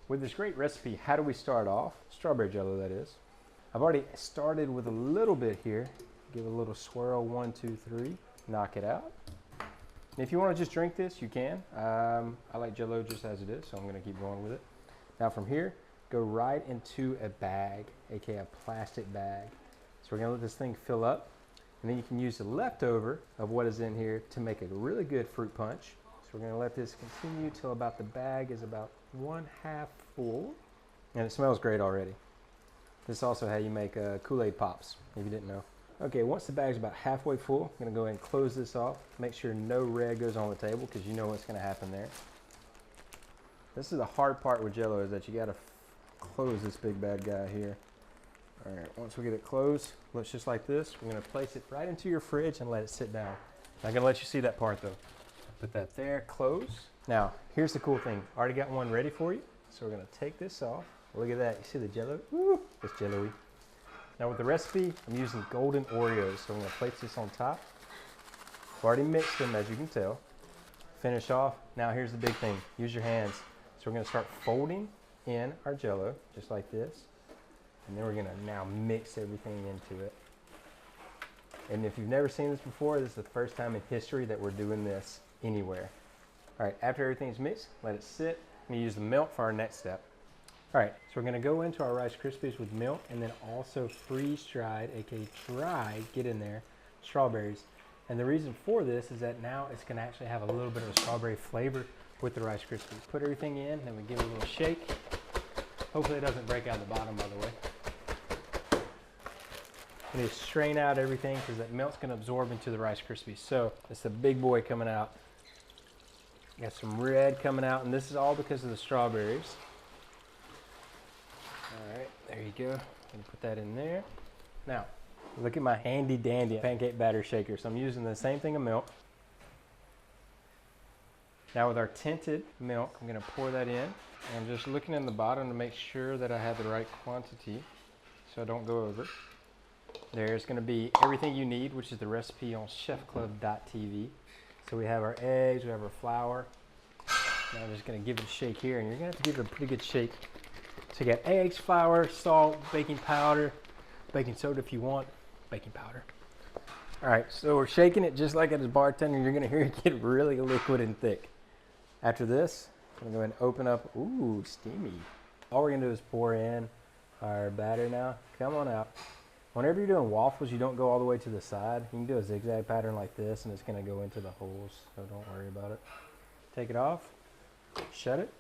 With this great recipe, how do we start off? Strawberry jello, that is. I've already started with a little bit here. Give it a little swirl, 1, 2, 3, knock it out. And if you want to just drink this, you can. I like jello just as it is, so I'm going to keep going with it. Now from here, go right into a bag, aka a plastic bag. So we're going to let this thing fill up, and then you can use the leftover of what is in here to make a really good fruit punch. So we're going to let this continue till about the bag is about 1/2 full, and it smells great already. This is also how you make Kool-Aid Pops, if you didn't know. Okay, once the bag's about halfway full, I'm gonna go ahead and close this off. Make sure no red goes on the table because you know what's gonna happen there. This is the hard part with jello, is that you gotta close this big bad guy here. All right, once we get it closed, looks just like this. We're gonna place it right into your fridge and let it sit down. Not gonna let you see that part though. Put that there, close. Now, here's the cool thing. I already got one ready for you. So we're gonna take this off. Look at that, you see the jello? Woo, it's jello-y. Now with the recipe, I'm using golden Oreos, so I'm going to place this on top. I've already mixed them, as you can tell. Finish off. Now here's the big thing. Use your hands. So we're going to start folding in our jello, just like this. And then we're going to now mix everything into it. And if you've never seen this before, this is the first time in history that we're doing this anywhere. All right, after everything's mixed, let it sit. I'm going to use the milk for our next step. All right, so we're gonna go into our Rice Krispies with milk and then also freeze-dried, aka dried, get in there, strawberries. And the reason for this is that now it's gonna actually have a little bit of a strawberry flavor with the Rice Krispies. Put everything in, then we give it a little shake. Hopefully it doesn't break out the bottom, by the way. We need to strain out everything because that milk's gonna absorb into the Rice Krispies. So it's the big boy coming out. Got some red coming out, and this is all because of the strawberries. All right, there you go. Gonna put that in there. Now, look at my handy dandy pancake batter shaker. So I'm using the same thing of milk. Now with our tinted milk, I'm gonna pour that in. And I'm just looking in the bottom to make sure that I have the right quantity so I don't go over. There's gonna be everything you need, which is the recipe on chefclub.tv. So we have our eggs, we have our flour. Now I'm just gonna give it a shake here, and you're gonna have to give it a pretty good shake. So you got eggs, flour, salt, baking powder, baking soda if you want, baking powder. All right, so we're shaking it just like as a bartender. You're gonna hear it get really liquid and thick. After this, I'm gonna go ahead and open up, ooh, steamy. All we're gonna do is pour in our batter now. Come on out. Whenever you're doing waffles, you don't go all the way to the side. You can do a zigzag pattern like this and it's gonna go into the holes, so don't worry about it. Take it off, shut it,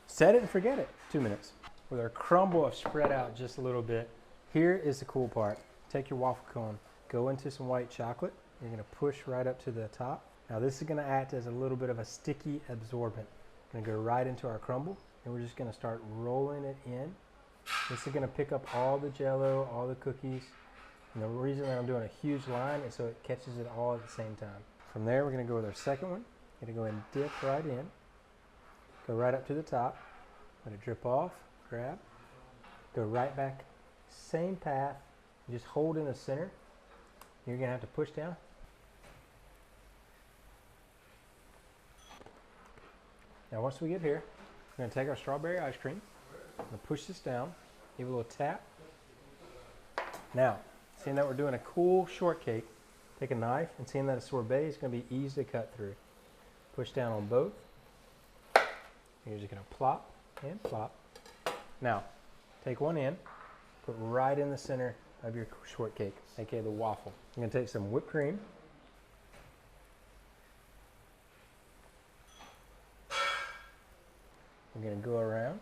set it and forget it, 2 minutes. With our crumble, I've spread out just a little bit. Here is the cool part. Take your waffle cone, go into some white chocolate. You're gonna push right up to the top. Now this is gonna act as a little bit of a sticky absorbent. Gonna go right into our crumble, and we're just gonna start rolling it in. This is gonna pick up all the jello, all the cookies. And the reason that I'm doing a huge line is so it catches it all at the same time. From there, we're gonna go with our second one. Gonna go ahead and dip right in. Go right up to the top. Let it drip off. Grab, go right back, same path, just hold in the center. You're gonna have to push down. Now once we get here, we're gonna take our strawberry ice cream, I'm gonna push this down, give it a little tap. Now, seeing that we're doing a cool shortcake, take a knife, and seeing that a sorbet is gonna be easy to cut through. Push down on both. You're just gonna plop and plop. Now, take one in, put right in the center of your shortcake, aka the waffle. I'm gonna take some whipped cream. We're gonna go around,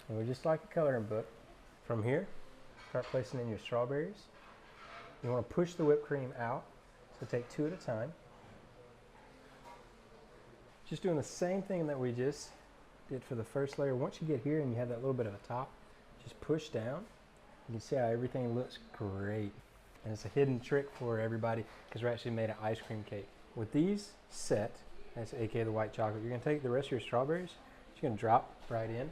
and we're just like a coloring book. From here, start placing in your strawberries. You wanna push the whipped cream out, so take 2 at a time. Just doing the same thing that we just did for the first layer. Once you get here and you have that little bit of a top, just push down. You can see how everything looks great. And it's a hidden trick for everybody because we're actually made an ice cream cake. With these set, that's aka the white chocolate, you're gonna take the rest of your strawberries, you're gonna drop right in.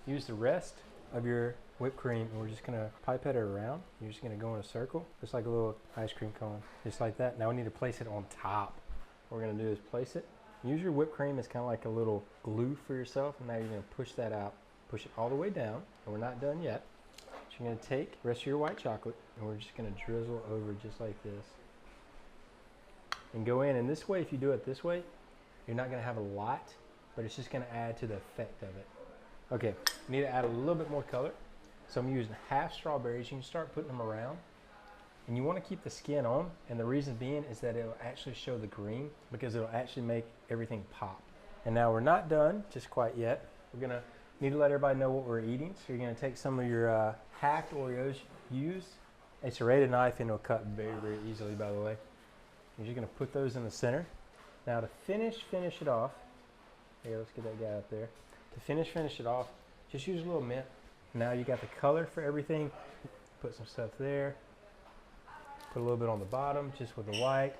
Use the rest of your whipped cream and we're just gonna pipette it around. You're just gonna go in a circle, just like a little ice cream cone, just like that. Now we need to place it on top. What we're gonna do is place it. Use your whipped cream as kind of like a little glue for yourself, and now you're gonna push that out. Push it all the way down, and we're not done yet. So you're gonna take the rest of your white chocolate, and we're just gonna drizzle over just like this. And go in, and this way, if you do it this way, you're not gonna have a lot, but it's just gonna add to the effect of it. Okay, we need to add a little bit more color. So I'm using half strawberries. You can start putting them around. And you wanna keep the skin on, and the reason being is that it'll actually show the green, because it'll actually make everything pop. And now we're not done, just quite yet. We're gonna need to let everybody know what we're eating. So you're gonna take some of your hacked Oreos used. A serrated knife, and it'll cut very, very easily, by the way. You're just gonna put those in the center. Now to finish it off, here, let's get that guy up there. To finish it off, just use a little mint. Now you got the color for everything. Put some stuff there. Put a little bit on the bottom, just with the white,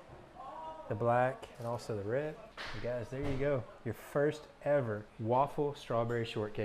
the black, and also the red. And guys, there you go. Your first ever waffle strawberry shortcake.